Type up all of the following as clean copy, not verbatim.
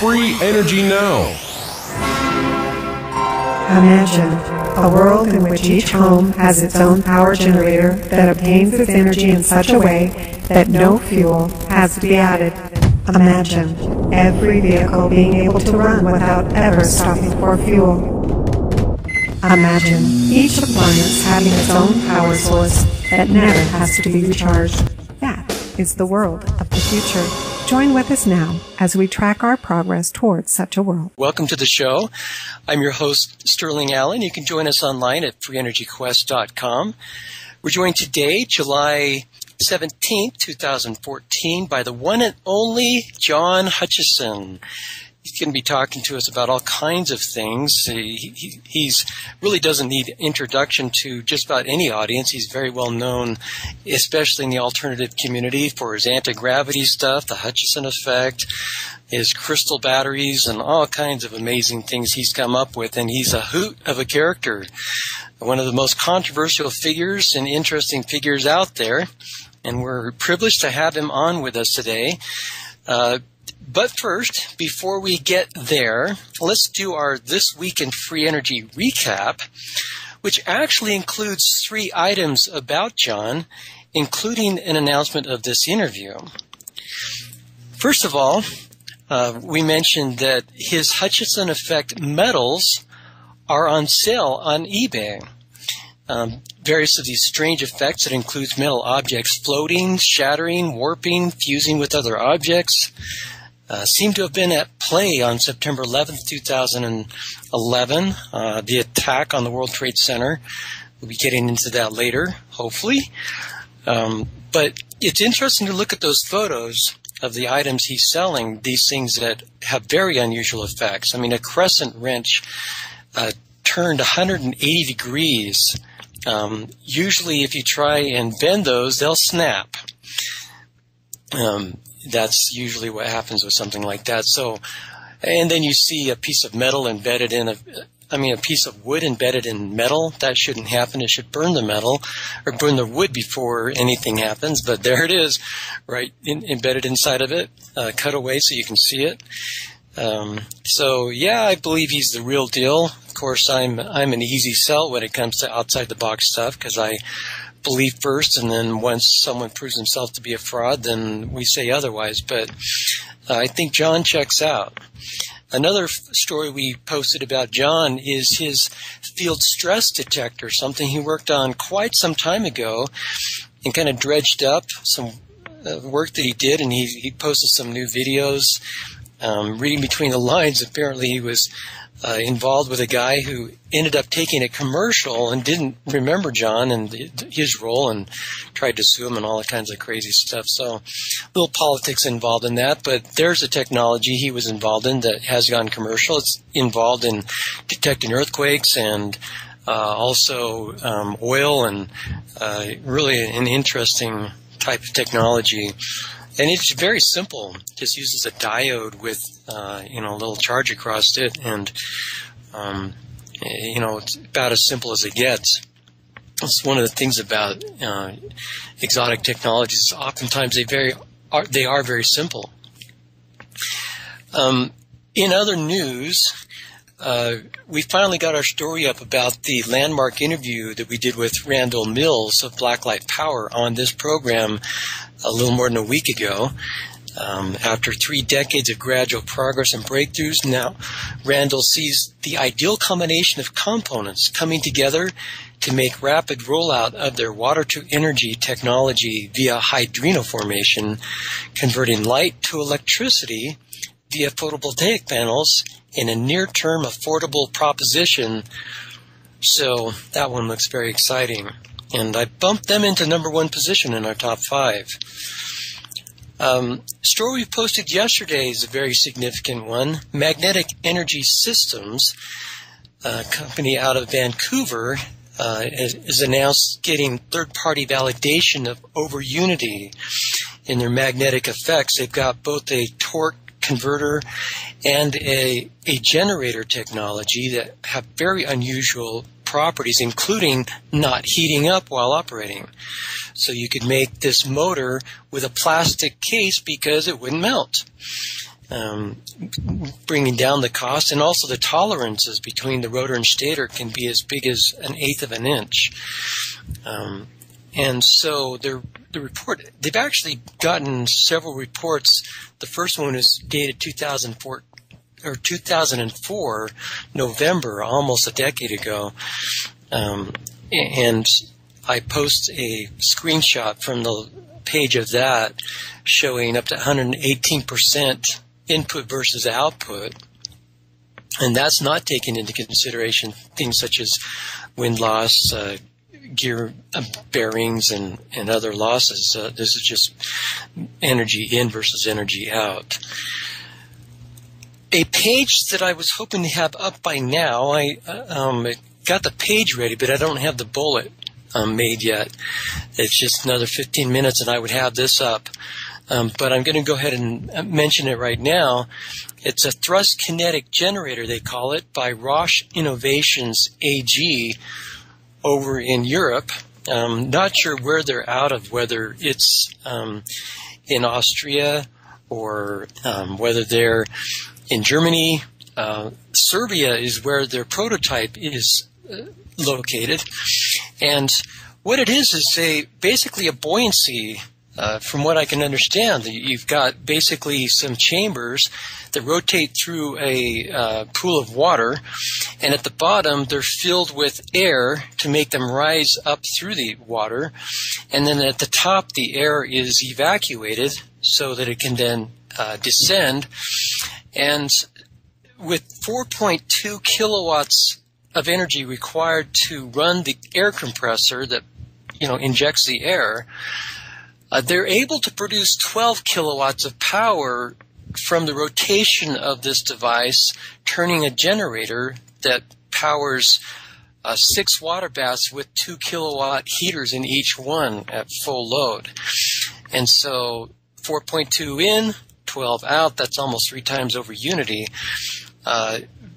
Free energy now. Imagine a world in which each home has its own power generator that obtains its energy in such a way that no fuel has to be added. Imagine every vehicle being able to run without ever stopping for fuel. Imagine each appliance having its own power source that never has to be recharged. That is the world of the future. Join with us now as we track our progress towards such a world. Welcome to the show. I'm your host, Sterling Allen. You can join us online at freeenergyquest.com. We're joined today, July 17th, 2014, by the one and only John Hutchison. He's going to be talking to us about all kinds of things. He's really doesn't need introduction to just about any audience. He's very well known, especially in the alternative community, for his anti-gravity stuff, the Hutchison effect, his crystal batteries, and all kinds of amazing things he's come up with. And he's a hoot of a character, one of the most controversial figures and interesting figures out there. And we're privileged to have him on with us today. But first, before we get there, let's do our This Week in Free Energy recap, which actually includes 3 items about John, including an announcement of this interview. First of all, we mentioned that his Hutchison effect metals are on sale on eBay. Various of these strange effects that includes metal objects floating, shattering, warping, fusing with other objects, seem to have been at play on September 11th, 2011, the attack on the World Trade Center. We'll be getting into that later, hopefully. But it's interesting to look at those photos of the items he's selling, these things that have very unusual effects. I mean, a crescent wrench turned 180 degrees. Usually if you try and bend those, they'll snap. That's usually what happens with something like that. So, and then you see a piece of metal embedded in a piece of wood embedded in metal. That shouldn't happen. It should burn the metal or burn the wood before anything happens. But there it is, right, embedded inside of it, cut away so you can see it. So yeah, I believe he's the real deal. Of course, I'm an easy sell when it comes to outside the box stuff because I believe first, and then once someone proves himself to be a fraud, then we say otherwise. But I think John checks out. Another story we posted about John is his field stress detector, something he worked on quite some time ago and kind of dredged up some work that he did, and he posted some new videos. Reading between the lines, apparently he was involved with a guy who ended up taking a commercial and didn't remember John and his role and tried to sue him and all that kinds of crazy stuff. So a little politics involved in that, but there's a technology he was involved in that has gone commercial. It's involved in detecting earthquakes and also oil, and really an interesting type of technology. And it's very simple. It just uses a diode with, a little charge across it, and, it's about as simple as it gets. It's one of the things about exotic technologies. Oftentimes they are very simple. In other news, we finally got our story up about the landmark interview that we did with Randall Mills of Blacklight Power on this program a little more than a week ago. After 3 decades of gradual progress and breakthroughs, now Randall sees the ideal combination of components coming together to make rapid rollout of their water-to-energy technology via hydrino formation, converting light to electricity via photovoltaic panels in a near-term affordable proposition. So that one looks very exciting. And I bumped them into number 1 position in our top 5. Story we posted yesterday is a very significant one. Magnetic Energy Systems, a company out of Vancouver, has announced getting third-party validation of over unity in their magnetic effects. They've got both a torque converter and a generator technology that have very unusual properties, including not heating up while operating. So you could make this motor with a plastic case because it wouldn't melt. bringing down the cost, and also the tolerances between the rotor and stator can be as big as 1/8 of an inch. And so the report, they've actually gotten several reports. The first one is dated 2004, November, almost a decade ago. And I post a screenshot from the page of that showing up to 118% input versus output. And that's not taking into consideration things such as wind loss, gear bearings, and other losses. This is just energy in versus energy out. A page that I was hoping to have up by now, I got the page ready, but I don't have the bullet made yet. It's just another 15 minutes and I would have this up. But I'm going to go ahead and mention it right now. It's a thrust kinetic generator, they call it, by Roche Innovations AG over in Europe. Not sure where they're out of, whether it's in Austria or whether they're in Germany. Serbia is where their prototype is located. And what it is basically a buoyancy. From what I can understand, you've got basically some chambers that rotate through a pool of water, and at the bottom they're filled with air to make them rise up through the water, and then at the top the air is evacuated so that it can then descend. And with 4.2 kilowatts of energy required to run the air compressor that injects the air, they're able to produce 12 kilowatts of power from the rotation of this device, turning a generator that powers 6 water baths with 2 kilowatt heaters in each one at full load. And so 4.2 in, 12 out, that's almost 3 times over unity.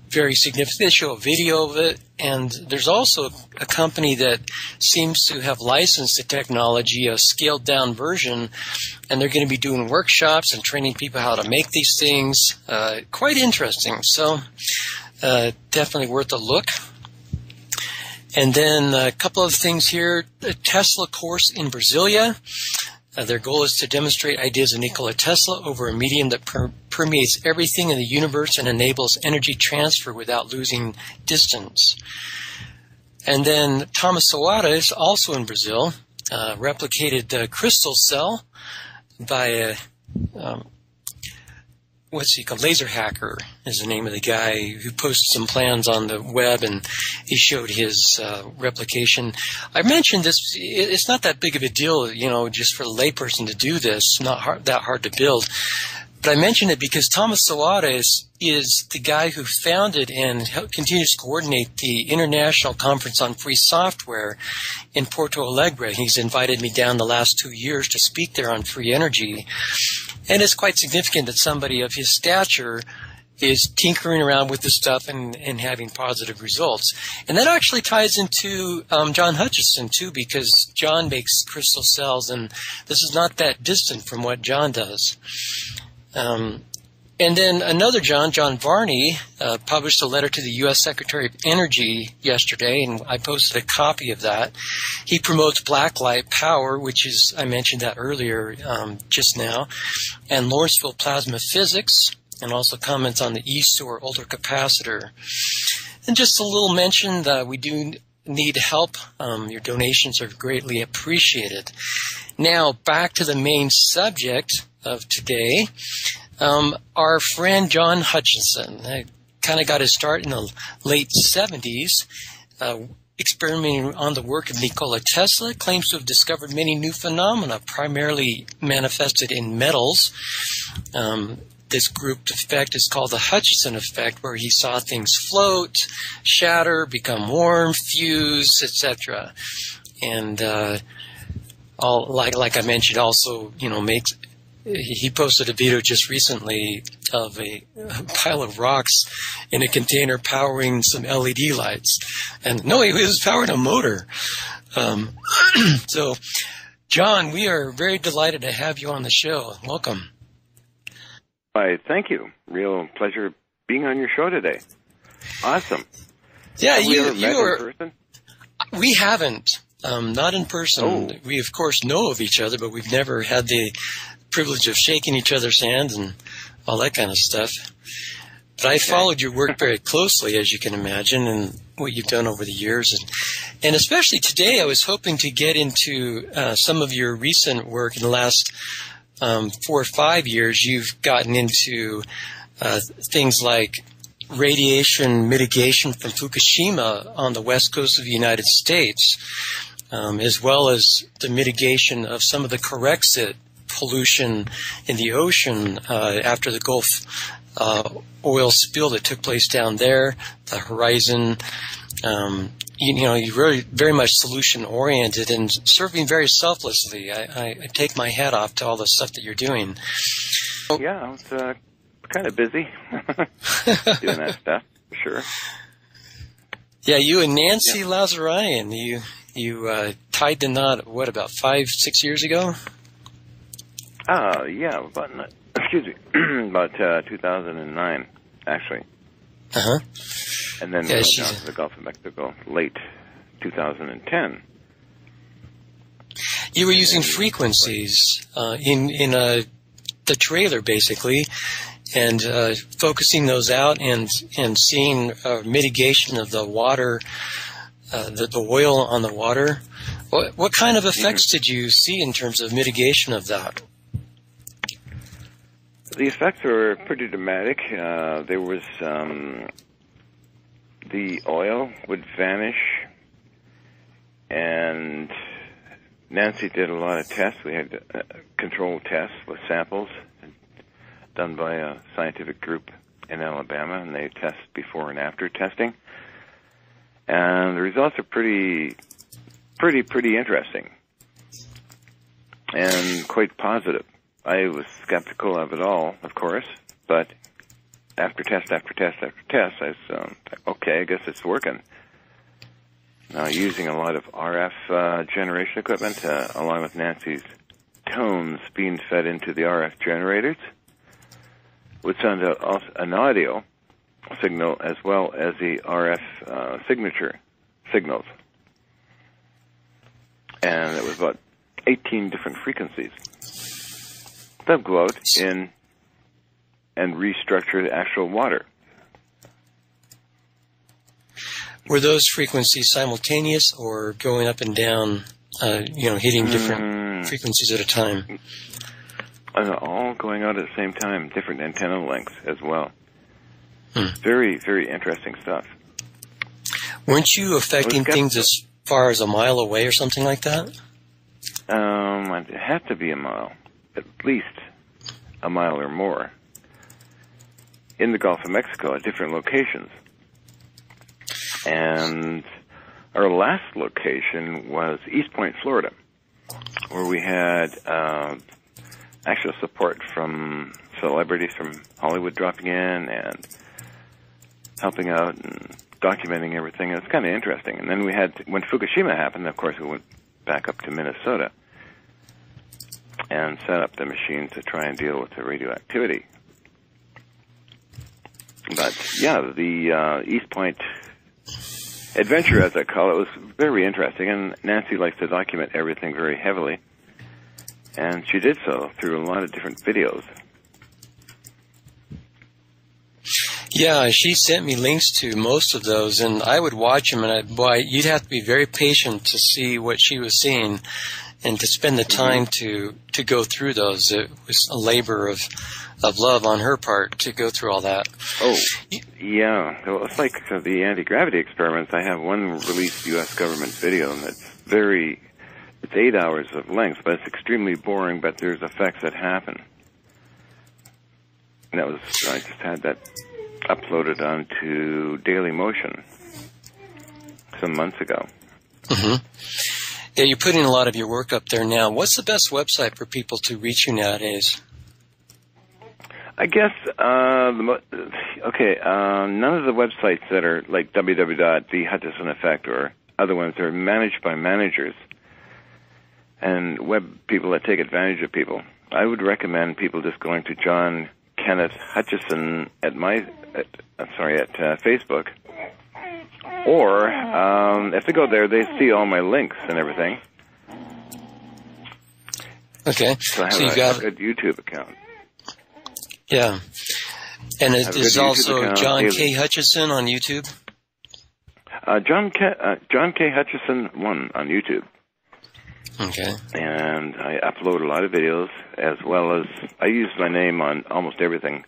Very significant. They show a video of it, and there's also a company that seems to have licensed the technology, a scaled down version, and they're going to be doing workshops and training people how to make these things. Quite interesting. So definitely worth a look. And then a couple of things here. A Tesla course in Brasilia. Their goal is to demonstrate ideas of Nikola Tesla over a medium that permeates everything in the universe and enables energy transfer without losing distance. And then Thomas Sawada is also in Brazil, replicated the crystal cell by a what's he called? Laser Hacker is the name of the guy who posted some plans on the web, and he showed his replication. I mentioned this. It's not that big of a deal, just for a layperson to do this. Not that hard to build. But I mentioned it because Thomas Sawada is the guy who founded and continues to coordinate the International Conference on Free Software in Porto Alegre. He's invited me down the last 2 years to speak there on free energy. And it's quite significant that somebody of his stature is tinkering around with this stuff and having positive results. And that actually ties into John Hutchison, too, because John makes crystal cells, and this is not that distant from what John does. And then another John Varney, published a letter to the U.S. Secretary of Energy yesterday, and I posted a copy of that. He promotes blacklight power, which is, I mentioned that earlier just now, and Lawrenceville plasma physics, and also comments on the E-Store ultracapacitor. And just a little mention that we do need help. Your donations are greatly appreciated. Now, back to the main subject of today. Our friend John Hutchison kind of got his start in the late 70s, experimenting on the work of Nikola Tesla, claims to have discovered many new phenomena, primarily manifested in metals. This grouped effect is called the Hutchison effect, where he saw things float, shatter, become warm, fuse, etc. And like I mentioned, also he posted a video just recently of a pile of rocks in a container powering some LED lights. And no, he was powering a motor. So, John, we are very delighted to have you on the show. Welcome. Why, thank you. Real pleasure being on your show today. Awesome. Yeah, Have we ever you met are. in person? We haven't, not in person. Oh. We, of course, know of each other, but we've never had the privilege of shaking each other's hands and all that kind of stuff. But I followed your work very closely, as you can imagine, and what you've done over the years. And especially today, I was hoping to get into some of your recent work in the last 4 or 5 years. You've gotten into things like radiation mitigation from Fukushima on the west coast of the United States, as well as the mitigation of some of the Corexit pollution in the ocean after the Gulf oil spill that took place down there, the Horizon. You're very, very much solution-oriented and serving very selflessly. I take my hat off to all the stuff that you're doing. Yeah, it's kind of busy doing that stuff, for sure. Yeah, you and Nancy Lazarian, you tied the knot, what, about 5-6 years ago? Yeah, about 2009, actually. Uh-huh. And then we went down to the Gulf of Mexico late 2010. You were using frequencies in the trailer, basically, and focusing those out and seeing mitigation of the water, the oil on the water. What kind of effects did you see in terms of mitigation of that? The effects were pretty dramatic. There was the oil would vanish, and Nancy did a lot of tests. We had controlled tests with samples done by a scientific group in Alabama, and they test before and after testing. And the results are pretty interesting and quite positive. I was skeptical of it all, of course, but after test after test after test, I was okay, I guess it's working. Now, using a lot of RF generation equipment, along with Nancy's tones being fed into the RF generators, would send out an audio signal as well as the RF signature signals. And it was about 18 different frequencies. They'll go out in and restructure the actual water. Were those frequencies simultaneous or going up and down, hitting different frequencies at a time? All going out at the same time, different antenna lengths as well. Very, very interesting stuff. Weren't you affecting things as far as a mile away or something like that? It had to be a mile, at least a mile or more, in the Gulf of Mexico at different locations. And our last location was East Point, Florida, where we had actual support from celebrities from Hollywood dropping in and helping out and documenting everything. It was kind of interesting. And then we had, when Fukushima happened, of course, we went back up to Minnesota and set up the machine to try and deal with the radioactivity. But, yeah, the East Point adventure, as I call it, was very interesting, and Nancy likes to document everything very heavily, and she did so through a lot of different videos. Yeah, she sent me links to most of those, and I would watch them, and you'd have to be very patient to see what she was seeing and to spend the time to go through those. It was a labor of love on her part to go through all that. Oh, yeah. Well, it's like the anti-gravity experiments. I have one released U.S. government video, and it's 8 hours of length, but it's extremely boring, but there's effects that happen. And I just had that uploaded onto Daily Motion some months ago. Mm-hmm. Yeah, you're putting a lot of your work up there now. What's the best website for people to reach you nowadays? I guess, none of the websites that are like www.the Hutchison or other ones are managed by managers and web people that take advantage of people. I would recommend people just going to Kenneth Hutchison at Facebook. Or if they go there, they see all my links and everything. Okay. So I have you've got a good YouTube account. Yeah. And there's also account. John K. Hutchison on YouTube? John K. Hutchison 1 on YouTube. Okay. And I upload a lot of videos, as well as I use my name on almost everything.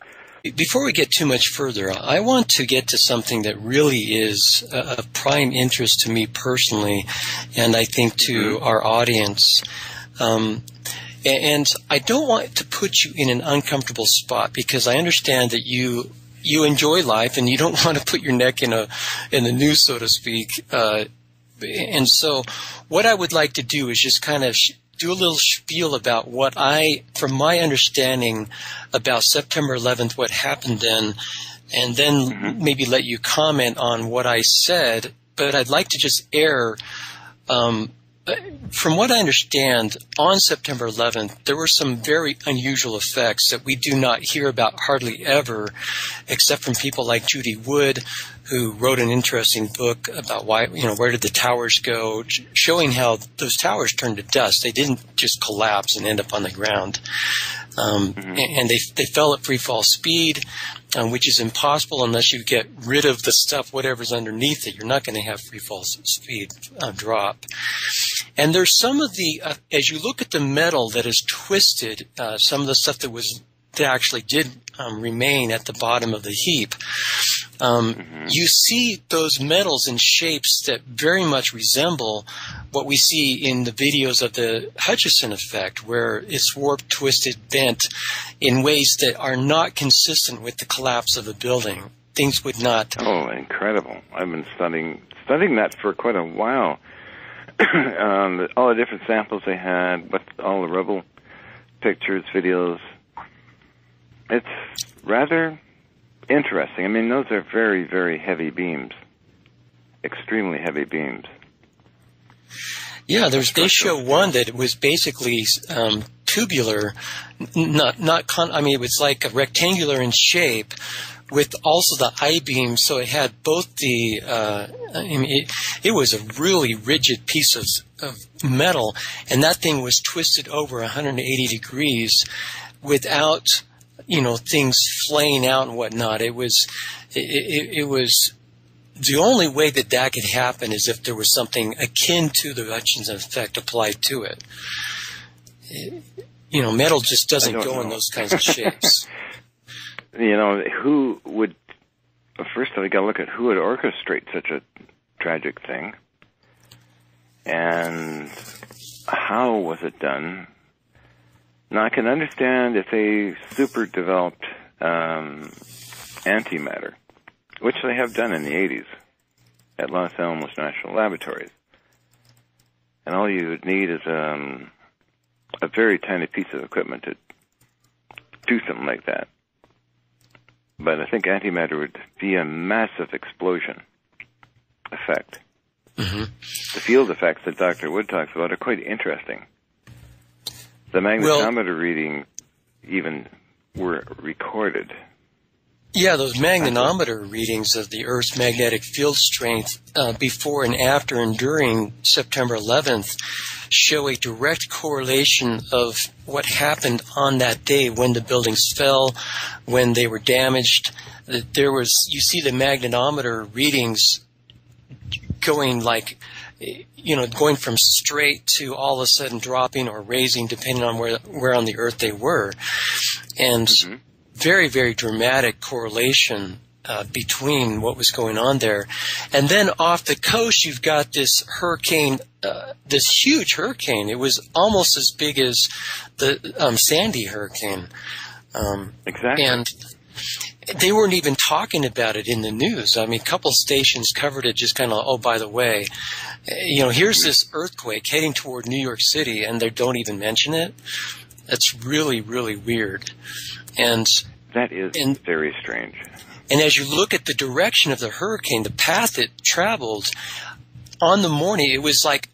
Before we get too much further, I want to get to something that really is a prime interest to me personally, and I think to our audience. And I don't want to put you in an uncomfortable spot, because I understand that you enjoy life and you don't want to put your neck in the noose, so to speak. And so what I would like to do is just kind of do a little spiel about from my understanding about September 11th, what happened then, and then maybe let you comment on what I said. But I'd like to just air, from what I understand, on September 11th, there were some very unusual effects that we do not hear about hardly ever, except from people like Judy Wood, who wrote an interesting book about where did the towers go, showing how those towers turned to dust. They didn't just collapse and end up on the ground. And they fell at free fall speed, which is impossible unless you get rid of the stuff, whatever's underneath it. You're not going to have free fall speed drop. And there's some of the, as you look at the metal that is twisted, some of the stuff that actually did remain at the bottom of the heap, you see those metals in shapes that very much resemble what we see in the videos of the Hutchison effect, where it's warped, twisted, bent in ways that are not consistent with the collapse of a building. Things would not... Oh, incredible. I've been studying that for quite a while. All the different samples they had, all the rebel pictures, videos. It's rather interesting. I mean, those are very, very heavy beams. Extremely heavy beams. Yeah, they show one that was basically tubular, it was like a rectangular in shape, with also the I-beam, so it had both the, it was a really rigid piece of metal, and that thing was twisted over 180 degrees without, things flaying out and whatnot. It was the only way that could happen is if there was something akin to the Hutchison effect applied to it. Metal just doesn't go in those kinds of shapes. Who would... First, I got to look at who would orchestrate such a tragic thing, and how was it done. Now, I can understand if they super-developed antimatter, which they have done in the 80s at Los Alamos National Laboratories. And all you would need is a very tiny piece of equipment to do something like that. But I think antimatter would be a massive explosion effect. Mm-hmm. The field effects that Dr. Wood talks about are quite interesting. The magnetometer reading even were recorded. Yeah, those magnetometer readings of the Earth's magnetic field strength before and after and during September 11th show a direct correlation of what happened on that day when the buildings fell, when they were damaged. You see the magnetometer readings going going from straight to all of a sudden dropping or raising depending on where on the Earth they were. And very, very dramatic correlation between what was going on there. And then off the coast, you've got this hurricane, this huge hurricane. It was almost as big as the Sandy hurricane. Exactly. And they weren't even talking about it in the news. I mean, a couple stations covered it just kind of, oh, by the way, here's this earthquake heading toward New York City, and they don't even mention it. That's really, really weird. And that is very strange. And as you look at the direction of the hurricane, the path it traveled, on the morning, it was like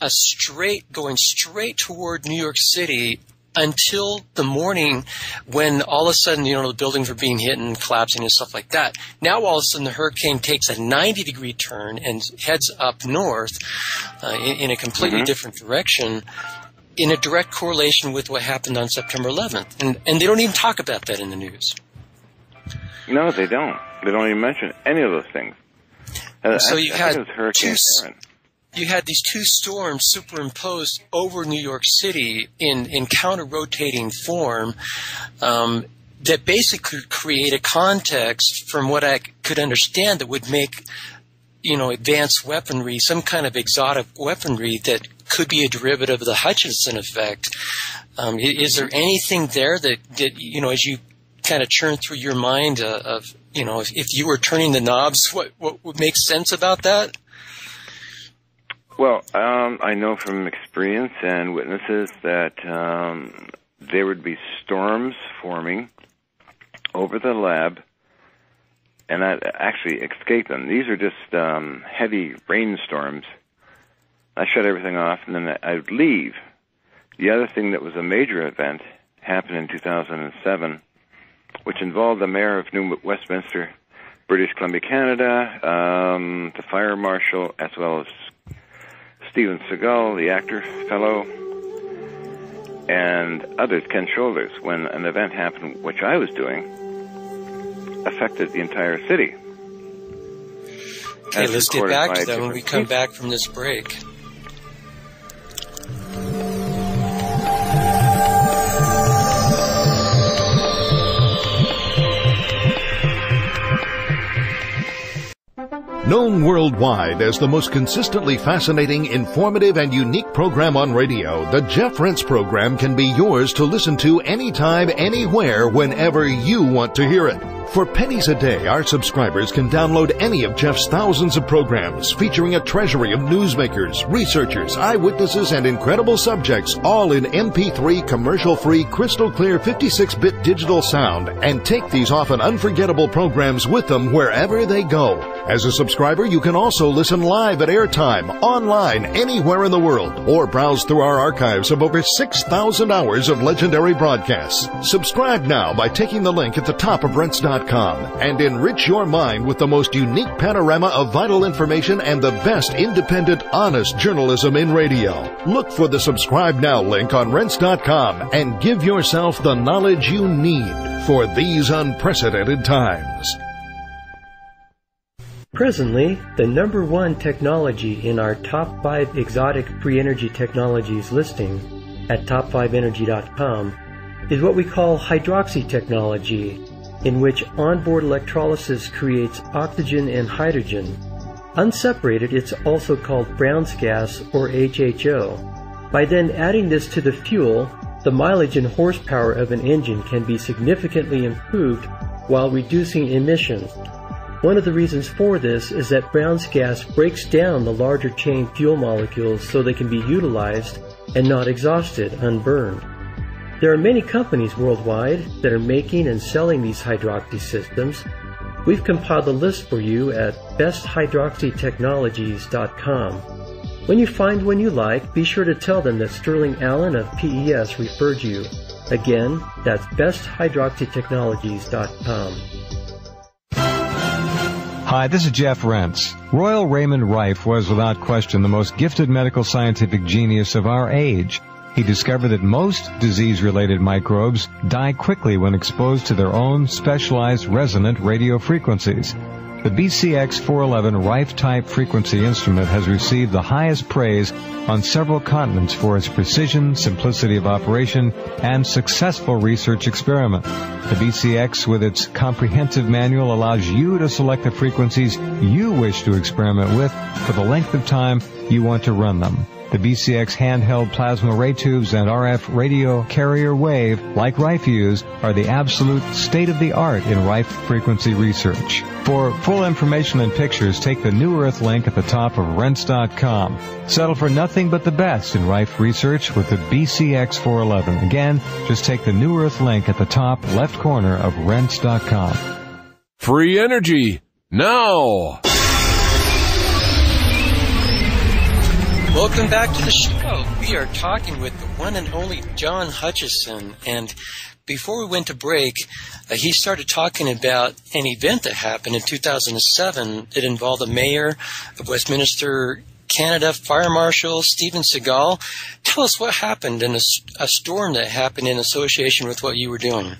going straight toward New York City until the morning when all of a sudden, the buildings were being hit and collapsing and stuff like that. Now all of a sudden the hurricane takes a 90-degree turn and heads up north in a completely different direction, in a direct correlation with what happened on September 11th. And they don't even talk about that in the news. No, they don't. They don't even mention any of those things. So you had these two storms superimposed over New York City in counter-rotating form that basically create a context, from what I could understand, that would make, advanced weaponry, some kind of exotic weaponry that could be a derivative of the Hutchison effect. Is there anything there that as you kind of churn through your mind of if you were turning the knobs, what would make sense about that? Well, I know from experience and witnesses that there would be storms forming over the lab, and I'd actually escape them. These are just heavy rainstorms. I shut everything off, and then I'd leave. The other thing that was a major event happened in 2007, which involved the mayor of New Westminster, British Columbia, Canada, the fire marshal, as well as Steven Seagal, the actor fellow, and others, Ken Shoulders, when an event happened, which I was doing, affected the entire city. Okay, let's get back to that when we come back from this break. Known worldwide as the most consistently fascinating, informative, and unique program on radio, the Jeff Rense program can be yours to listen to anytime, anywhere, whenever you want to hear it. For pennies a day, our subscribers can download any of Jeff's thousands of programs featuring a treasury of newsmakers, researchers, eyewitnesses, and incredible subjects, all in MP3 commercial-free, crystal-clear 56-bit digital sound, and take these often unforgettable programs with them wherever they go. As a subscriber, you can also listen live at airtime, online, anywhere in the world, or browse through our archives of over 6,000 hours of legendary broadcasts. Subscribe now by taking the link at the top of Rense.com and enrich your mind with the most unique panorama of vital information and the best independent, honest journalism in radio. Look for the Subscribe Now link on Rense.com and give yourself the knowledge you need for these unprecedented times. Presently, the number one technology in our top 5 exotic free energy technologies listing at top5energy.com is what we call hydroxy technology, in which onboard electrolysis creates oxygen and hydrogen. Unseparated, it's also called Brown's gas, or HHO. By then adding this to the fuel, the mileage and horsepower of an engine can be significantly improved while reducing emissions. One of the reasons for this is that Brown's gas breaks down the larger chain fuel molecules so they can be utilized and not exhausted, unburned. There are many companies worldwide that are making and selling these hydroxy systems. We've compiled a list for you at besthydroxytechnologies.com. When you find one you like, be sure to tell them that Sterling Allen of PES referred you. Again, that's besthydroxytechnologies.com. Hi, this is Jeff Rense. Royal Raymond Rife was without question the most gifted medical scientific genius of our age. He discovered that most disease-related microbes die quickly when exposed to their own specialized resonant radio frequencies. The BCX411 Rife-type frequency instrument has received the highest praise on several continents for its precision, simplicity of operation, and successful research experiment. The BCX, with its comprehensive manual, allows you to select the frequencies you wish to experiment with for the length of time you want to run them. The BCX handheld plasma ray tubes and RF radio carrier wave, like Rife used, are the absolute state-of-the-art in Rife frequency research. For full information and pictures, take the New Earth link at the top of Rense.com. Settle for nothing but the best in Rife research with the BCX411. Again, just take the New Earth link at the top left corner of Rense.com. Free energy, now! Welcome back to the show. We are talking with the one and only John Hutchison. And before we went to break, he started talking about an event that happened in 2007. It involved the mayor of Westminster, Canada, Fire Marshal Steven Seagal. Tell us what happened in a storm that happened in association with what you were doing.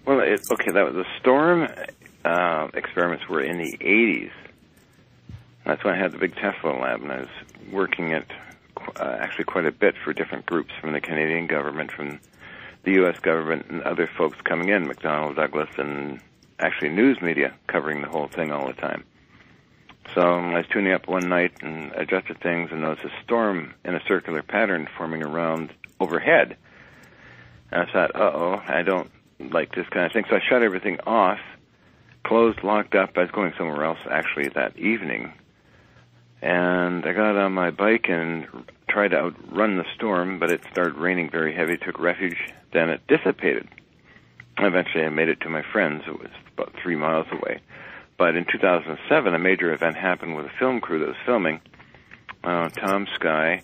Well, that was the storm experiments were in the 80s. That's when I had the big Tesla lab, and I was working at actually quite a bit for different groups from the Canadian government, from the U.S. government, and other folks coming in, McDonnell Douglas, and actually news media covering the whole thing all the time. So I was tuning up one night and adjusted things, and noticed a storm in a circular pattern forming around overhead. And I thought, I don't like this kind of thing. So I shut everything off, closed, locked up. I was going somewhere else actually that evening. And I got on my bike and tried to outrun the storm, but it started raining very heavy, took refuge, then it dissipated. Eventually I made it to my friends. It was about 3 miles away. But in 2007, a major event happened with a film crew that was filming. Tom Sky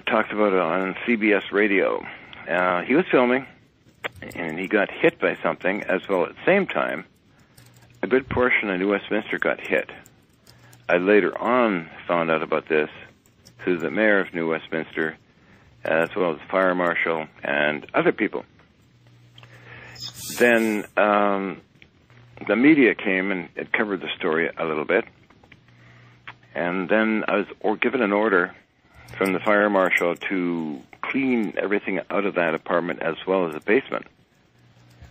talked about it on CBS radio. He was filming, and he got hit by something, as well at the same time, a good portion of New Westminster got hit. I later on found out about this through the mayor of New Westminster, as well as the fire marshal and other people. Then the media came and it covered the story a little bit. And then I was given an order from the fire marshal to clean everything out of that apartment as well as the basement.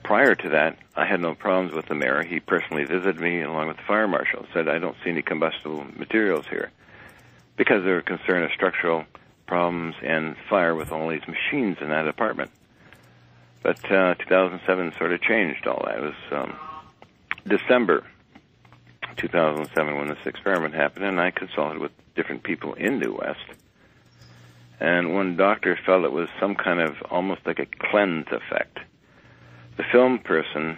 Prior to that, I had no problems with the mayor. He personally visited me along with the fire marshal, said, I don't see any combustible materials here, because they were concerned of structural problems and fire with all these machines in that apartment. But 2007 sort of changed all that. It was December 2007 when this experiment happened, and I consulted with different people in New West. And one doctor felt it was some kind of almost like a cleanse effect. The film person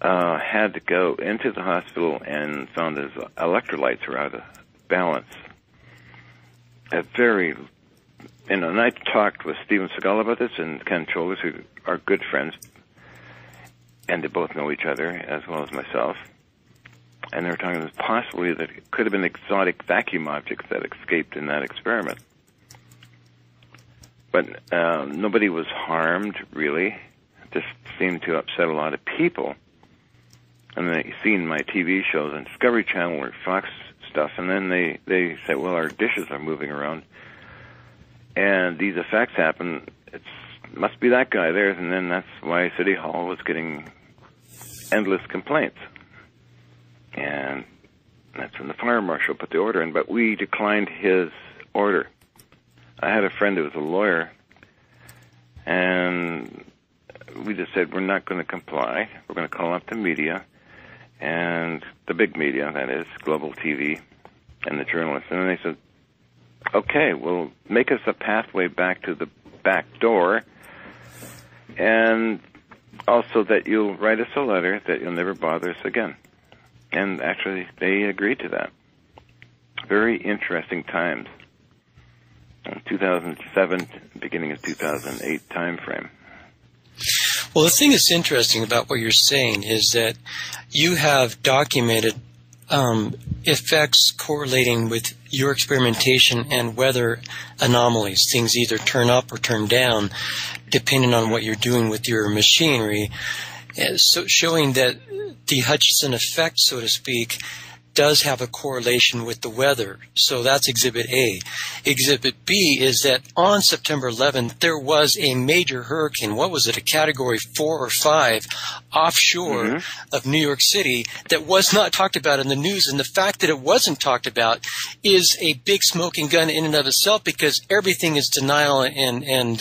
had to go into the hospital and found his electrolytes were out of balance. And I talked with Steven Seagal about this and Ken Cholers, who are good friends, and they both know each other as well as myself. And they were talking about possibly that it could have been exotic vacuum objects that escaped in that experiment. But nobody was harmed, really. This seemed to upset a lot of people. And they seen my TV shows on Discovery Channel or Fox stuff, and then they said, well, our dishes are moving around. And these effects happen. It must be that guy there, and then that's why City Hall was getting endless complaints. And that's when the fire marshal put the order in, but we declined his order. I had a friend who was a lawyer, and we just said, we're not going to comply. We're going to call up the media, and the big media, that is, Global TV, and the journalists. And then they said, okay, well, make us a pathway back to the back door, and also that you'll write us a letter that you'll never bother us again. And actually, they agreed to that. Very interesting times. 2007, beginning of 2008 time frame. Well, the thing that's interesting about what you're saying is that you have documented effects correlating with your experimentation and weather anomalies. Things either turn up or turn down depending on what you're doing with your machinery. So showing that the Hutchison effect, so to speak, does have a correlation with the weather. So that's Exhibit A. Exhibit B is that on September 11th, there was a major hurricane. What was it, a Category 4 or 5 offshore of New York City that was not talked about in the news. And the fact that it wasn't talked about is a big smoking gun in and of itself, because everything is denial and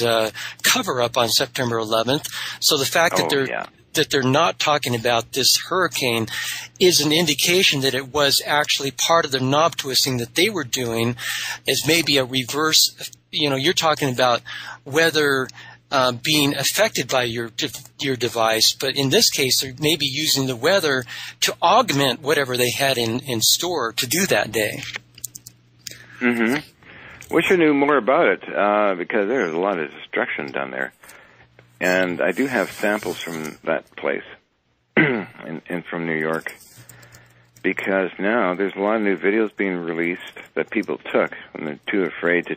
cover-up on September 11th. So the fact that they're not talking about this hurricane is an indication that it was actually part of the knob twisting that they were doing, as maybe a reverse. You're talking about weather being affected by your device, but in this case, they're maybe using the weather to augment whatever they had in store to do that day. Wish I knew more about it, because there's a lot of destruction down there. And I do have samples from that place, and from New York, because now there's a lot of new videos being released that people took, and they're too afraid to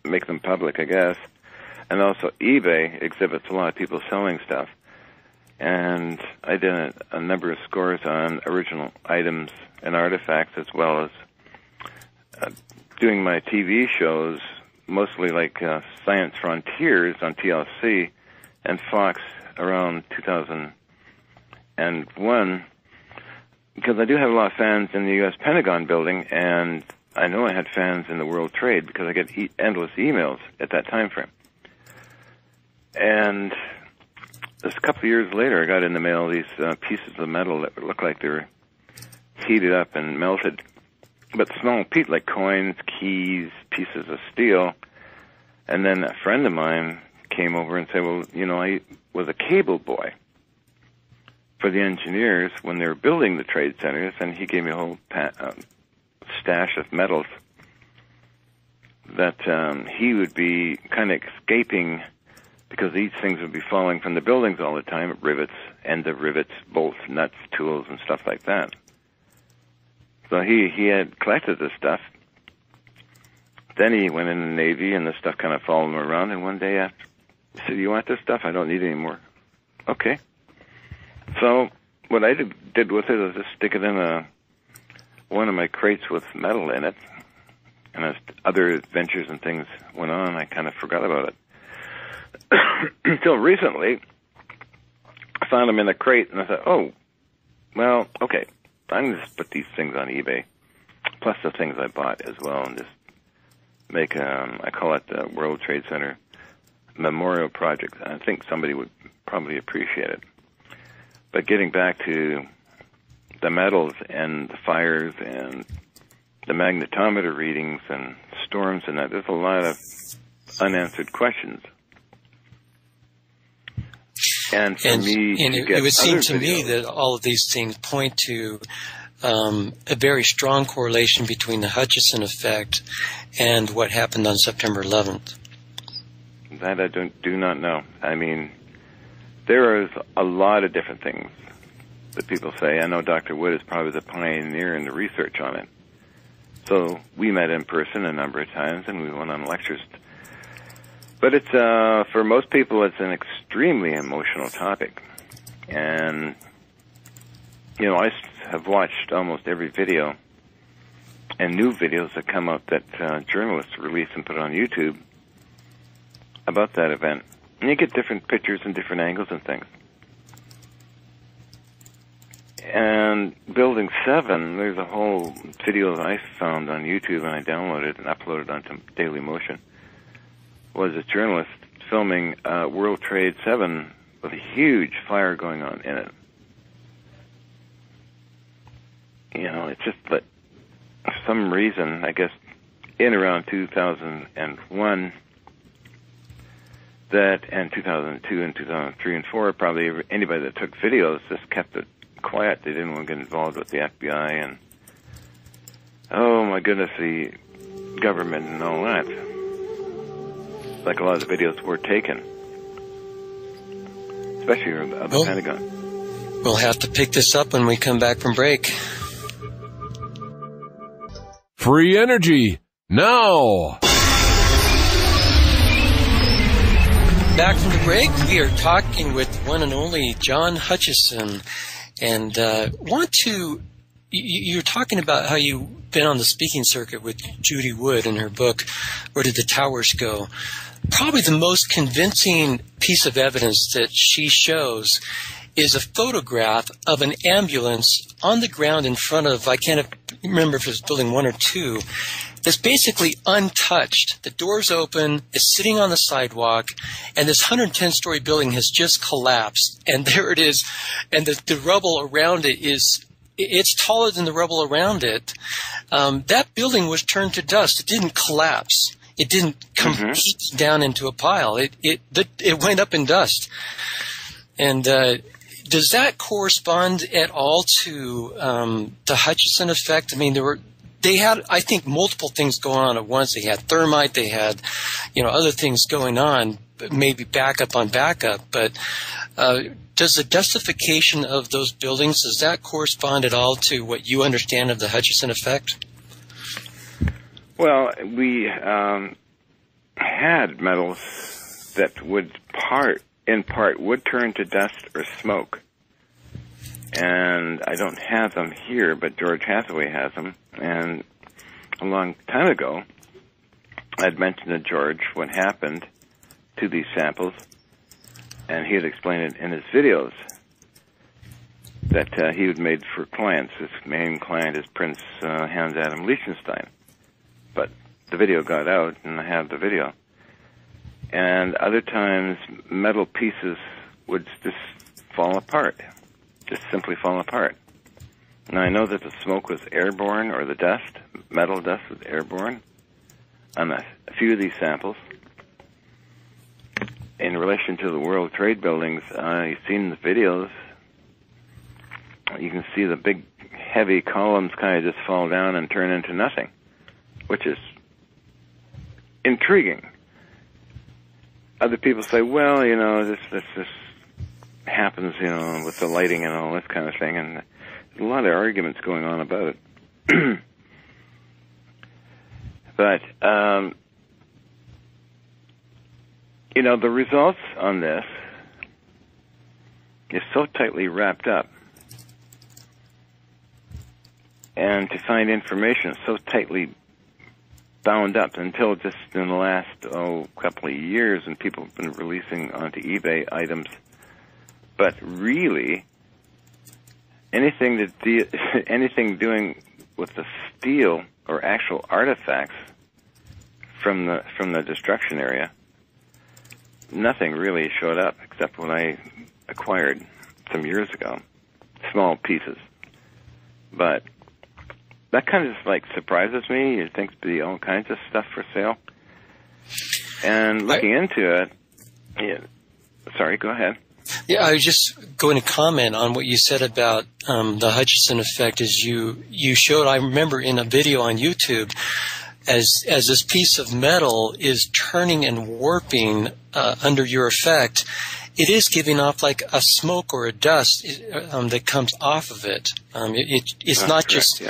make them public, I guess. And also eBay exhibits a lot of people selling stuff. And I did a number of scores on original items and artifacts, as well as doing my TV shows, mostly like Science Frontiers on TLC and Fox around 2001, because I do have a lot of fans in the U.S. Pentagon building, and I know I had fans in the World Trade because I get endless emails at that time frame. And just a couple of years later, I got in the mail these pieces of metal that looked like they were heated up and melted, but small pieces like coins, keys, pieces of steel. And then a friend of mine came over and said, well, you know, I was a cable boy for the engineers when they were building the trade centers, and he gave me a whole stash of metals that he would be kind of escaping, because these things would be falling from the buildings all the time, rivets, end of rivets, bolts, nuts, tools, and stuff like that. So he had collected this stuff. Then he went in the Navy, and the stuff kind of followed him around. And one day he said, "You want this stuff? I don't need it anymore." Okay. So what I did with it was just stick it in one of my crates with metal in it. And as other adventures and things went on, I kind of forgot about it. Until recently, I found them in a crate, and I thought, oh, well, okay, I'm going to just put these things on eBay, plus the things I bought as well, and just make, I call it the World Trade Center Memorial Project. I think somebody would probably appreciate it. But getting back to the metals and the fires and the magnetometer readings and storms and that, there's a lot of unanswered questions. And for me, it would seem to me that all of these things point to a very strong correlation between the Hutchison effect and what happened on September 11th. That I do not know. I mean, there is a lot of different things that people say. I know Dr. Wood is probably the pioneer in the research on it. So we met in person a number of times, and we went on lectures. But it's for most people, it's an extremely emotional topic. And, you know, I have watched almost every video and new videos that come out that journalists release and put on YouTube about that event. And you get different pictures and different angles and things. And Building 7, there's a whole video that I found on YouTube, and I downloaded and uploaded onto Daily Motion. Was a journalist filming World Trade 7 with a huge fire going on in it. You know, it's just that for some reason, I guess, in around 2001, and 2002 and 2003 and 4, probably anybody that took videos just kept it quiet. They didn't want to get involved with the FBI and, oh my goodness, the government and all that. Like a lot of the videos were taken, especially of the Pentagon. We'll have to pick this up when we come back from break. Free energy, now! Back from the break, we are talking with one and only John Hutchison. And you're talking about how you've been on the speaking circuit with Judy Wood in her book, Where Did the Towers Go? Probably the most convincing piece of evidence that she shows is a photograph of an ambulance on the ground in front of, I can't remember if it was building 1 or 2, that's basically untouched. The door's open, it's sitting on the sidewalk, and this 110-story building has just collapsed. And there it is, and the rubble around it it's taller than the rubble around it. That building was turned to dust. It didn't collapse. It didn't come down into a pile. It went up in dust. And does that correspond at all to the Hutchison effect? I mean, there they had, I think, multiple things going on at once. They had thermite, they had, other things going on, maybe backup on backup. But does the dustification of those buildings, does that correspond at all to what you understand of the Hutchison effect? Well, we had metals that would in part would turn to dust or smoke. And I don't have them here, but George Hathaway has them. And a long time ago, I'd mentioned to George what happened to these samples, and he had explained it in his videos that he had made for clients. His main client is Prince Hans Adam Liechtenstein. But the video got out, and I have the video. And other times, metal pieces would just fall apart. Just simply fall apart. Now, I know that the smoke was airborne, or the dust, metal dust was airborne on a few of these samples. In relation to the World Trade buildings, you've seen the videos. You can see the big, heavy columns kind of just fall down and turn into nothing, which is intriguing. Other people say, well, this happens, with the lighting and all this kind of thing, and there's a lot of arguments going on about it. But, the results on this is so tightly wrapped up, and to find information so tightly bound up until just in the last couple of years, and people have been releasing onto eBay items. But really, anything doing with the steel or actual artifacts from the destruction area, nothing really showed up except what I acquired some years ago, small pieces. But that kind of surprises me. You think there'd be all kinds of stuff for sale. And looking into it, sorry, go ahead. Yeah, I was just going to comment on what you said about the Hutchison effect. As you showed, I remember in a video on YouTube, as this piece of metal is turning and warping under your effect, it is giving off like a smoke or a dust that comes off of it. It's not correct, just,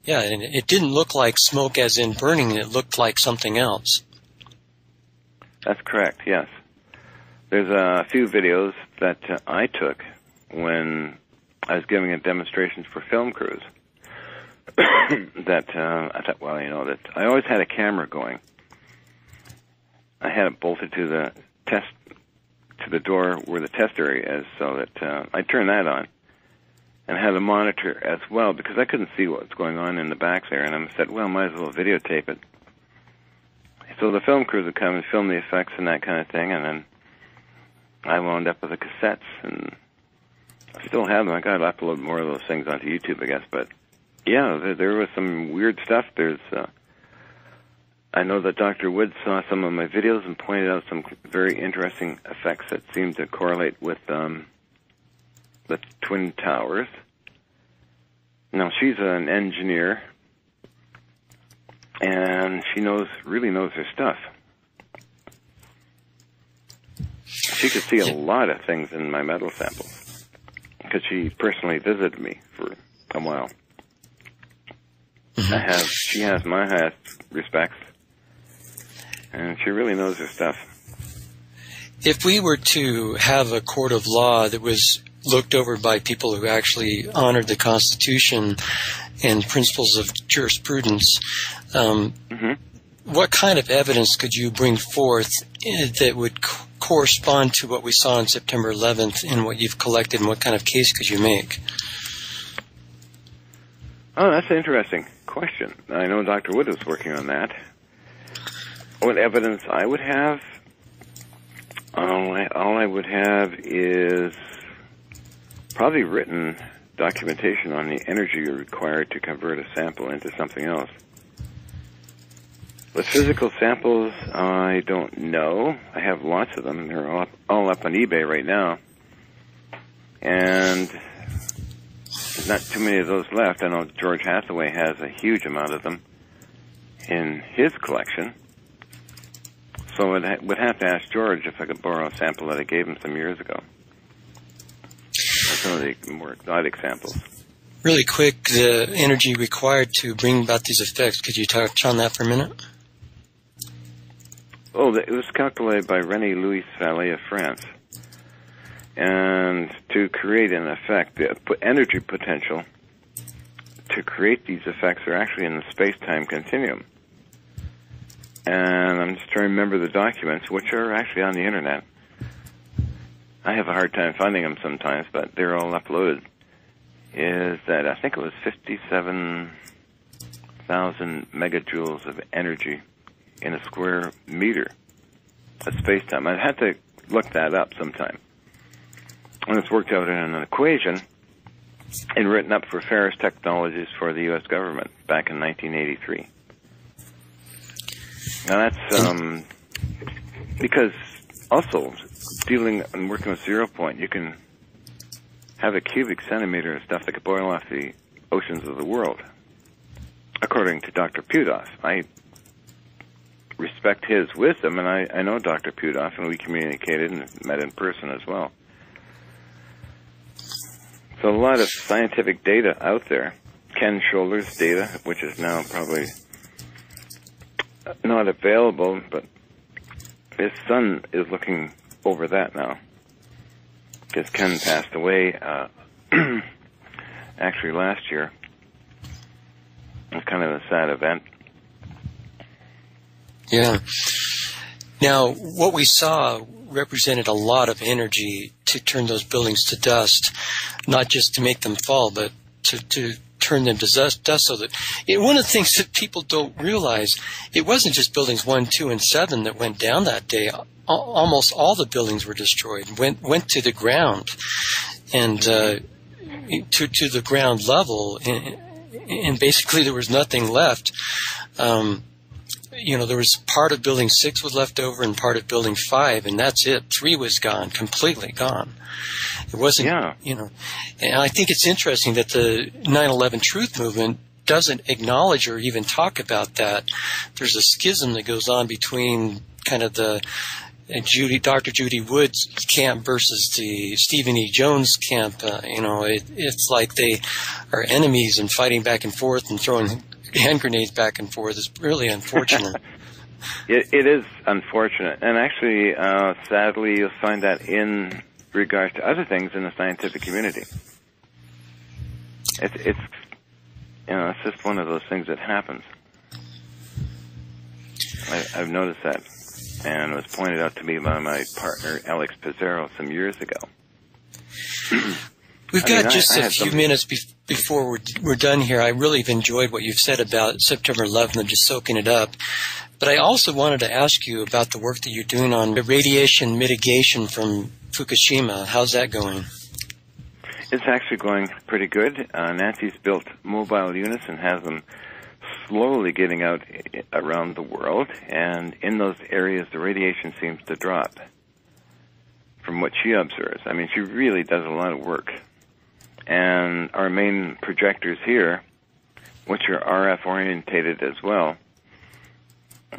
yeah, and it didn't look like smoke as in burning. It looked like something else. That's correct, yes. There's a few videos that I took when I was giving a demonstrations for film crews that I thought, well, that I always had a camera going. I had it bolted to the door where the test area is, so that I turned that on and had a monitor as well, because I couldn't see what was going on in the back there, and I said, well, might as well videotape it. So the film crews would come and film the effects and that kind of thing, and then I wound up with the cassettes, and I still have them. I got to upload more of those things onto YouTube, I guess. But yeah, there was some weird stuff. I know that Dr. Wood saw some of my videos and pointed out some very interesting effects that seemed to correlate with the Twin Towers. Now, she's an engineer, and she really knows her stuff. She could see a lot of things in my metal samples because she personally visited me for a while. Mm-hmm. She has my highest respects, and she really knows her stuff. If we were to have a court of law that was looked over by people who actually honored the Constitution and principles of jurisprudence, what kind of evidence could you bring forth that would correspond to what we saw on September 11th and what you've collected, and what kind of case could you make? Oh, that's an interesting question. I know Dr. Wood was working on that. What evidence I would have? All I would have is probably written documentation on the energy required to convert a sample into something else. With physical samples, I don't know. I have lots of them. They're all up on eBay right now. And not too many of those left. I know George Hathaway has a huge amount of them in his collection. So I would have to ask George if I could borrow a sample that I gave him some years ago. Some of the more exotic samples. Really quick, the energy required to bring about these effects, could you touch on that for a minute? Oh, it was calculated by René Louis Vallée of France. And to create an effect, the energy potential to create these effects are actually in the space-time continuum. And I'm just trying to remember the documents, which are actually on the Internet. I have a hard time finding them sometimes, but they're all uploaded. Is that I think it was 57,000 megajoules of energy in a square meter of space-time. I'd have to look that up sometime. And it's worked out in an equation and written up for Ferris Technologies for the U.S. government back in 1983. Now that's because also dealing and working with 0 point, you can have a cubic centimeter of stuff that could boil off the oceans of the world, according to Dr. Pudoff. I respect his wisdom, and I know Dr. Pudoff, and we communicated and met in person as well. So a lot of scientific data out there. Ken Scholler's data, which is now probably not available, but his son is looking over that now. Because Ken passed away actually last year. It was kind of a sad event. Yeah. Now, what we saw represented a lot of energy to turn those buildings to dust, not just to make them fall, but to turn them to dust so that one of the things that people don't realize, it wasn't just buildings 1, 2, and 7 that went down that day. Almost all the buildings were destroyed, went to the ground, and to the ground level, and basically there was nothing left. There was part of Building 6 was left over and part of Building 5, and that's it. 3 was gone, completely gone. It wasn't, and I think it's interesting that the 9/11 Truth Movement doesn't acknowledge or even talk about that. There's a schism that goes on between kind of the Dr. Judy Wood's camp versus the Stephen E. Jones camp. It's like they are enemies and fighting back and forth and throwing hand grenades back and forth. Is really unfortunate. It is unfortunate, and actually, sadly, you'll find that in regards to other things in the scientific community. It's just one of those things that happens. I've noticed that, and it was pointed out to me by my partner Alex Pizarro some years ago. We've got just a few minutes before we're done here. I really have enjoyed what you've said about September 11th and just soaking it up. But I also wanted to ask you about the work that you're doing on radiation mitigation from Fukushima. How's that going? It's actually going pretty good. Nancy's built mobile units and has them slowly getting out around the world. And in those areas, the radiation seems to drop from what she observes. I mean, she really does a lot of work. And our main projectors here, which are RF orientated as well,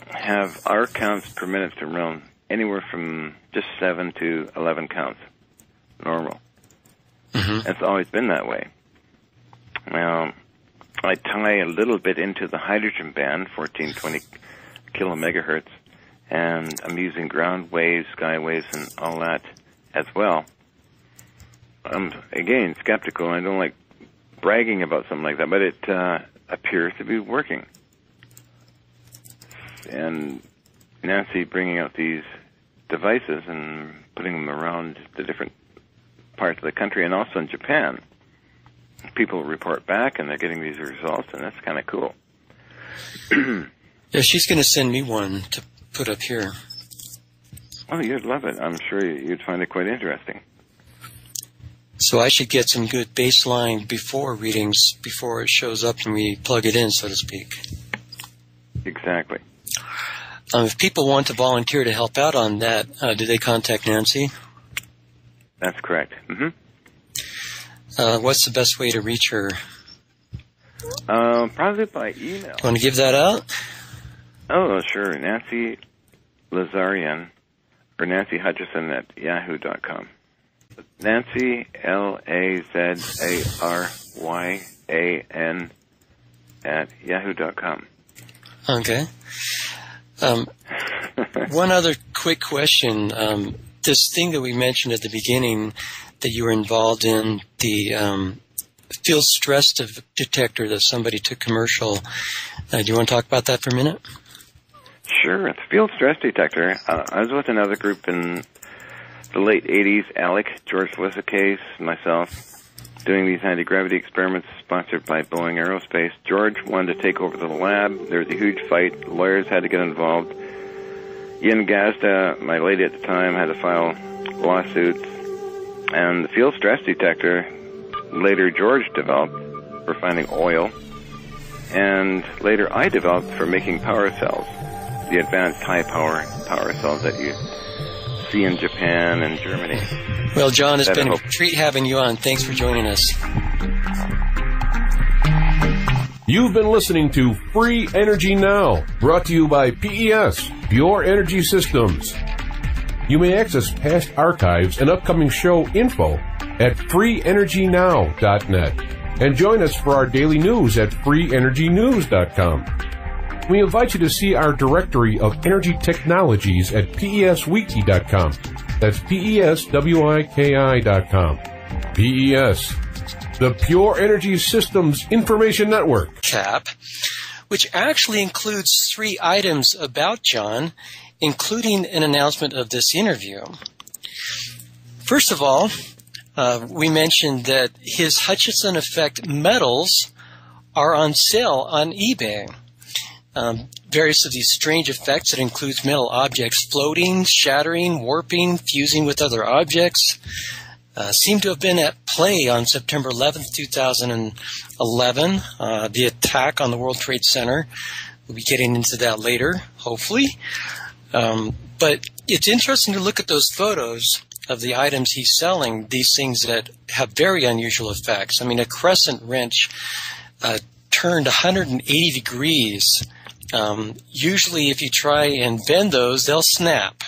have our counts per minute to run anywhere from just 7 to 11 counts, normal. Mm-hmm. It's always been that way. Now, I tie a little bit into the hydrogen band, 1420 kilomegahertz, and I'm using ground waves, sky waves, and all that as well. I'm, again, skeptical, and I don't like bragging about something like that, but it appears to be working. And Nancy bringing out these devices and putting them around the different parts of the country, and also in Japan. People report back, and they're getting these results, and that's kind of cool. Yeah, she's going to send me one to put up here. Oh, you'd love it. I'm sure you'd find it quite interesting. So I should get some good baseline before readings before it shows up and we plug it in, so to speak. Exactly. If people want to volunteer to help out on that, do they contact Nancy? That's correct. Mm-hmm. What's the best way to reach her? Probably by email. Want to give that out? Oh, sure. Nancy Lazarian or Nancy Hutchison at yahoo.com. Nancy, Lazaryan at yahoo.com. Okay. One other quick question. This thing that we mentioned at the beginning that you were involved in, the field stress detector that somebody took commercial. Do you want to talk about that for a minute? Sure. The field stress detector. I was with another group in the late 80s, Alec, George Wissicase, myself, doing these anti-gravity experiments sponsored by Boeing Aerospace. George wanted to take over the lab. There was a huge fight. Lawyers had to get involved. Yin Gazda, my lady at the time, had to file lawsuits. And the field stress detector, later George developed for finding oil. And later I developed for making power cells, the advanced high-power power cells that you see in Japan and Germany. Well, John, it's been a treat having you on. Thanks for joining us. You've been listening to Free Energy Now, brought to you by PES, Pure Energy Systems. You may access past archives and upcoming show info at freeenergynow.net and join us for our daily news at freeenergynews.com. We invite you to see our directory of energy technologies at peswiki.com. That's peswiki.com. PES, the Pure Energy Systems Information Network. Cap, which actually includes 3 items about John, including an announcement of this interview. First of all, we mentioned that his Hutchison effect metals are on sale on eBay. Various of these strange effects that includes metal objects floating, shattering, warping, fusing with other objects seem to have been at play on September 11th, 2011, the attack on the World Trade Center. We'll be getting into that later, hopefully. But it's interesting to look at those photos of the items he's selling, these things that have very unusual effects. I mean, a crescent wrench turned 180 degrees. Usually if you try and bend those, they'll snap.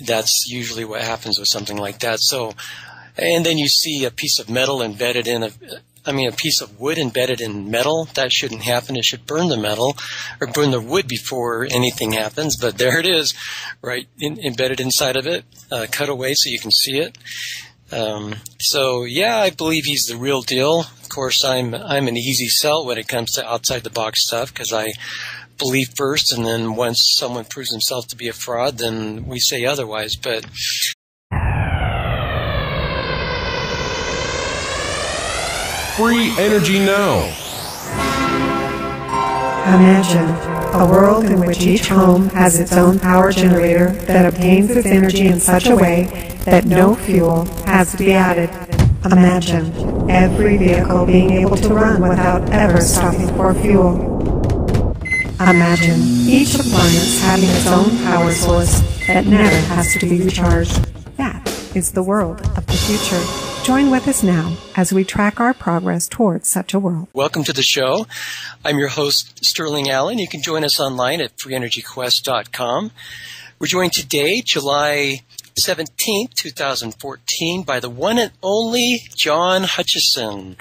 That's usually what happens with something like that. So, and then you see a piece of metal embedded in a piece of wood embedded in metal. That shouldn't happen. It should burn the metal or burn the wood before anything happens. But there it is, right, embedded inside of it, cut away so you can see it. So yeah, I believe he's the real deal. Of course, I'm an easy sell when it comes to outside the box stuff because I believe first, and then once someone proves himself to be a fraud, then we say otherwise. But Free Energy Now. Imagine a world in which each home has its own power generator that obtains its energy in such a way that no fuel has to be added. Imagine every vehicle being able to run without ever stopping for fuel. Imagine each appliance having its own power source that never has to be recharged. That is the world of the future. Join with us now as we track our progress towards such a world. welcome to the show. I'm your host, Sterling Allen. You can join us online at freeenergyquest.com. We're joined today, July 17th, 2014, by the one and only John Hutchison.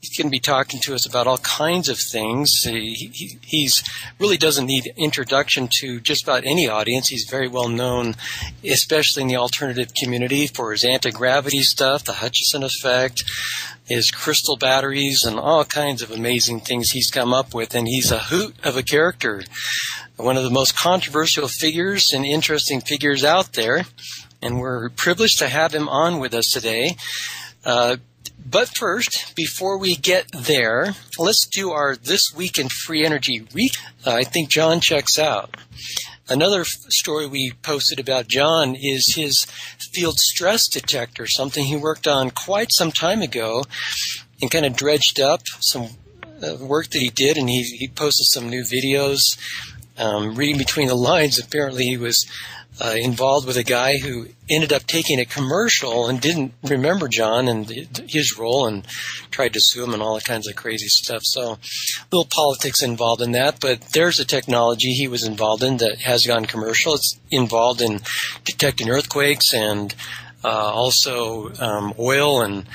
He's going to be talking to us about all kinds of things. He's really doesn't need introduction to just about any audience. He's very well known, especially in the alternative community, for his anti-gravity stuff, the Hutchison effect, his crystal batteries, and all kinds of amazing things he's come up with. And he's a hoot of a character, one of the most controversial figures and interesting figures out there. And we're privileged to have him on with us today. But first, before we get there, let's do our This Week in Free Energy recap. I think John checks out. Another story we posted about John is his field stress detector, something he worked on quite some time ago and kind of dredged up some work that he did, and he posted some new videos. Reading between the lines, apparently he was involved with a guy who ended up taking a commercial and didn't remember John and his role and tried to sue him and all that kinds of crazy stuff. So a little politics involved in that, but there's a technology he was involved in that has gone commercial. It's involved in detecting earthquakes and also oil, and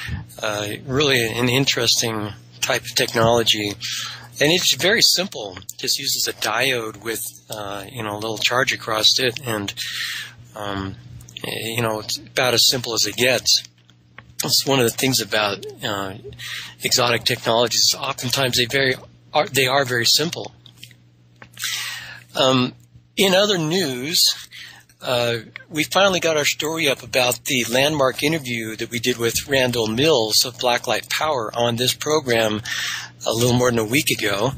really an interesting type of technology. And it's very simple. Just uses a diode with, a little charge across it, and, it's about as simple as it gets. It's one of the things about exotic technologies. Oftentimes they are very simple. In other news, we finally got our story up about the landmark interview that we did with Randall Mills of Blacklight Power on this program a little more than a week ago.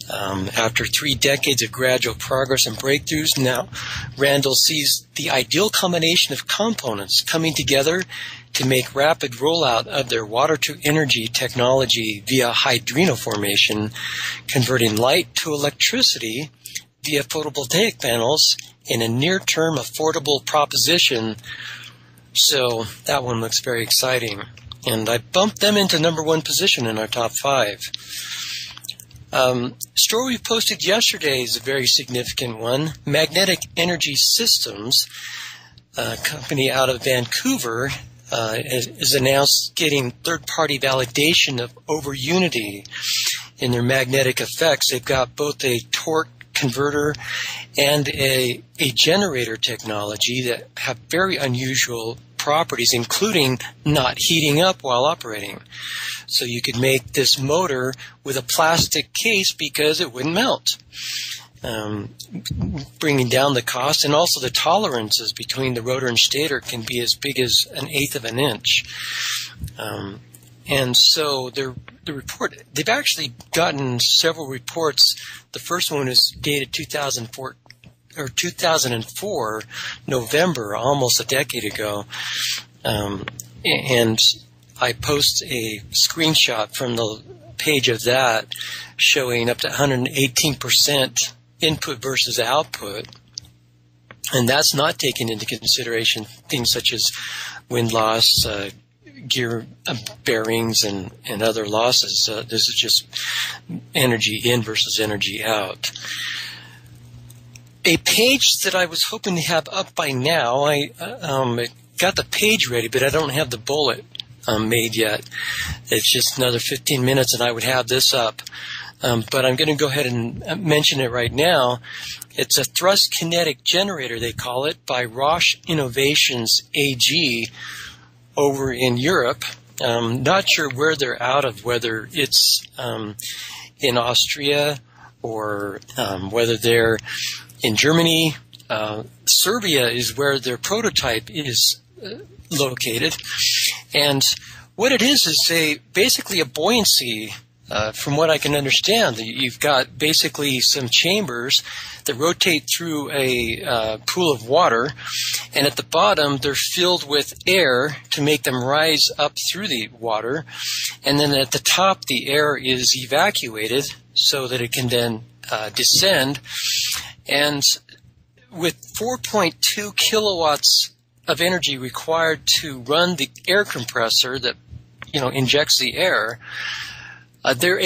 After 3 decades of gradual progress and breakthroughs, now Randall sees the ideal combination of components coming together to make rapid rollout of their water-to-energy technology via hydrinoformation, converting light to electricity via photovoltaic panels in a near-term affordable proposition. So that one looks very exciting. And I bumped them into number 1 position in our top 5. Story we posted yesterday is a very significant one. Magnetic Energy Systems, a company out of Vancouver, has announced getting third-party validation of over unity in their magnetic effects. They've got both a torque converter and a generator technology that have very unusual properties, including not heating up while operating. So you could make this motor with a plastic case because it wouldn't melt, bringing down the cost, and also the tolerances between the rotor and stator can be as big as 1/8 of an inch. And so the report, they've actually gotten several reports. The first one is dated 2004, November, almost a decade ago. And I post a screenshot from the page of that showing up to 118% input versus output. And that's not taking into consideration things such as wind loss, gear bearings, and other losses. This is just energy in versus energy out. A page that I was hoping to have up by now, I got the page ready, but I don't have the bullet made yet. It's just another 15 minutes and I would have this up. But I'm going to go ahead and mention it right now. It's a thrust kinetic generator, they call it, by Roche Innovations AG over in Europe. Not sure where they're out of, whether it's in Austria or whether they're in Germany. Serbia is where their prototype is located. And what it is basically a buoyancy, from what I can understand. You've got basically some chambers that rotate through a pool of water, and at the bottom they're filled with air to make them rise up through the water, and then at the top the air is evacuated so that it can then descend. And with 4.2 kilowatts of energy required to run the air compressor that injects the air, they're